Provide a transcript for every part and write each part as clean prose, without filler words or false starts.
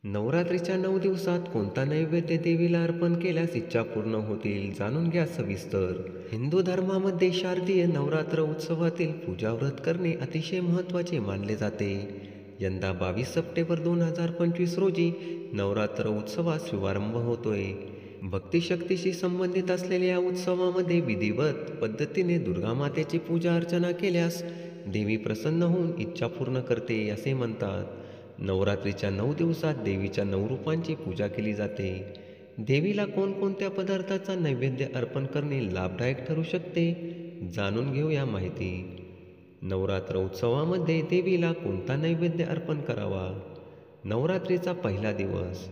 नवरात्रीच्या 9 दिवसात कोणता नैवेद्य देवीला अर्पण केल्यास इच्छा पूर्ण होतील जाणून घ्या सविस्तर. हिंदू धर्मामध्ये शारदीय नवरात्र उत्सवातील पूजा व्रत करणे अतिशय महत्त्वाचे मानले जाते. यंदा 22 सप्टेंबर 2025 रोजी नवरात्र उत्सवास शुभारंभ होतोय. भक्तिशक्तीशी संबंधित असलेल्या या उत्सवामध्ये विधिवत पद्धतीने दुर्गा मातेची पूजा अर्चना केल्यास देवी प्रसन्न होऊन इच्छा पूर्ण करते असे म्हणतात. नवरात्रीच्या 9 दिवसात देवीच्या 9 रूपांची पूजा केली जाते. देवीला कोणकोणत्या पदार्थाचा नैवेद्य अर्पण करणे लाभदायक ठरू शकते जाणून घेऊया माहिती. नवरात्र उत्सवामध्ये देवीला कोणता नैवेद्य अर्पण करावा? नवरात्रीचा पहिला दिवस.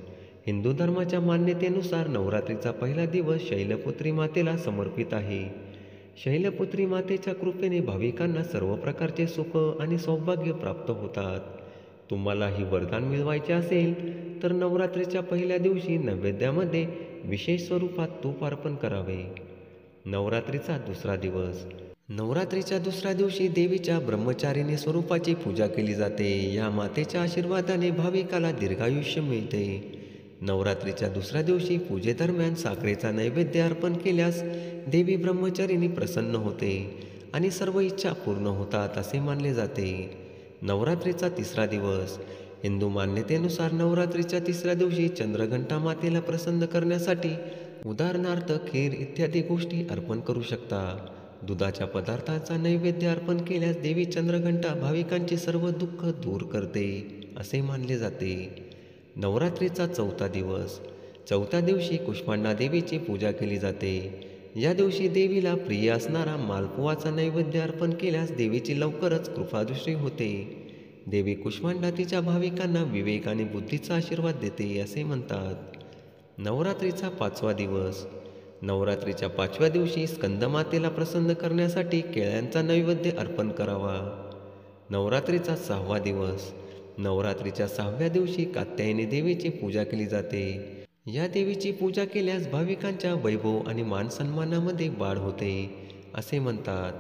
हिंदू धर्माच्या मान्यतेनुसार नवरात्रीचा पहिला दिवस शैलपुत्री मातेला समर्पित आहे. शैलपुत्री मातेच्या कृपेने भाविकांना सर्व प्रकारचे सुख आणि सौभाग्य प्राप्त होतात. तुम्हाला ही वरदान मिळवायचे असेल तर नवरात्रीच्या पहिल्या दिवशी नैवेद्यामध्ये विशेष स्वरूपात तूप अर्पण करावे. नवरात्रीचा दुसरा दिवस. नवरात्रीच्या दुसऱ्या दिवशी देवीच्या ब्रह्मचारिणी स्वरूपाची पूजा केली जाते. या मातेच्या आशीर्वादाने भाविकाला दीर्घायुष्य मिळते. नवरात्रीच्या दुसऱ्या दिवशी पूजेदरम्यान साखरेचा नैवेद्य अर्पण केल्यास देवी ब्रह्मचारिणी प्रसन्न होते आणि सर्व इच्छा पूर्ण होतात असे मानले जाते. नवरात्रीचा तिसरा दिवस. हिंदू मान्यतेनुसार नवरात्रीच्या तिसऱ्या दिवशी चंद्रघंटा मातेला प्रसन्न करण्यासाठी उदाहरणार्थ खीर इत्यादी गोष्टी अर्पण करू शकता. दुधाच्या पदार्थाचा नैवेद्य अर्पण केल्यास देवी चंद्रघंटा भाविकांचे सर्व दुःख दूर करते असे मानले जाते. नवरात्रीचा चौथा दिवस. चौथ्या दिवशी कुष्मांडा देवीची पूजा केली जाते. या दिवशी देवीला प्रिय असणारा मालपुवाचा नैवेद्य अर्पण केल्यास देवीची लवकरच कृपादृष्टी होते. देवी कुष्मांडा तिच्या भाविकांना विवेक आणि बुद्धीचा आशीर्वाद देते असे म्हणतात. नवरात्रीचा पाचवा दिवस. नवरात्रीच्या पाचव्या दिवशी स्कंदमातेला प्रसन्न करण्यासाठी केळ्यांचा नैवेद्य अर्पण करावा. नवरात्रीचा सहावा दिवस. नवरात्रीच्या सहाव्या दिवशी कात्यायनी देवीची पूजा केली जाते. या देवीची पूजा केल्यास भाविकांच्या वैभव आणि मानसन्मानामध्ये वाढ होते असे म्हणतात.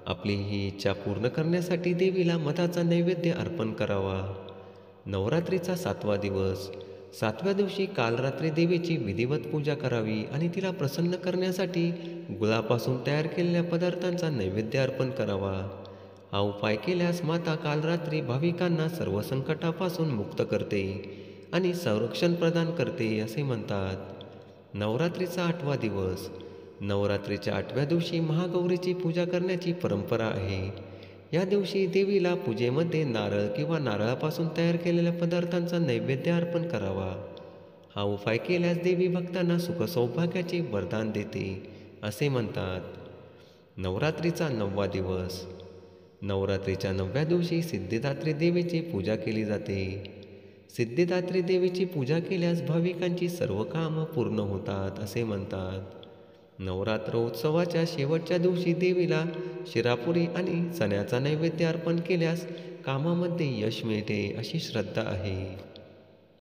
आपली ही इच्छा पूर्ण करण्यासाठी देवीला मधाचा नैवेद्य अर्पण करावा. नवरात्रीचा सातवा दिवस. सातव्या दिवशी काल रात्री देवीची विधिवत पूजा करावी आणि तिला प्रसन्न करण्यासाठी गुळापासून तयार केलेल्या पदार्थांचा नैवेद्य अर्पण करावा. हा उपाय केल्यास माता काल रात्री भाविकांना सर्व संकटापासून मुक्त करते आणि संरक्षण प्रदान करते असे म्हणतात. नवरात्रीचा आठवा दिवस. नवरात्रीच्या आठव्या दिवशी महागौरीची पूजा करण्याची परंपरा आहे. या दिवशी देवीला पूजेमध्ये नारळ किंवा नारळापासून तयार केलेल्या पदार्थांचा नैवेद्य अर्पण करावा. हा उपाय केल्यास देवी भक्तांना सुख सौभाग्याचे वरदान देते असे म्हणतात. नवरात्रीचा नववा दिवस. नवरात्रीच्या 9व्या दिवशी सिद्धिदात्री देवीची पूजा केली जाते. सिद्धिदात्री देवीची पूजा केल्यास भाविकांची सर्व कामं पूर्ण होतात असे म्हणतात. नवरात्र उत्सवाच्या शेवटच्या दिवशी देवीला शिरापुरी आणि चण्याचा नैवेद्य अर्पण केल्यास कामामध्ये यश मिळते अशी श्रद्धा आहे.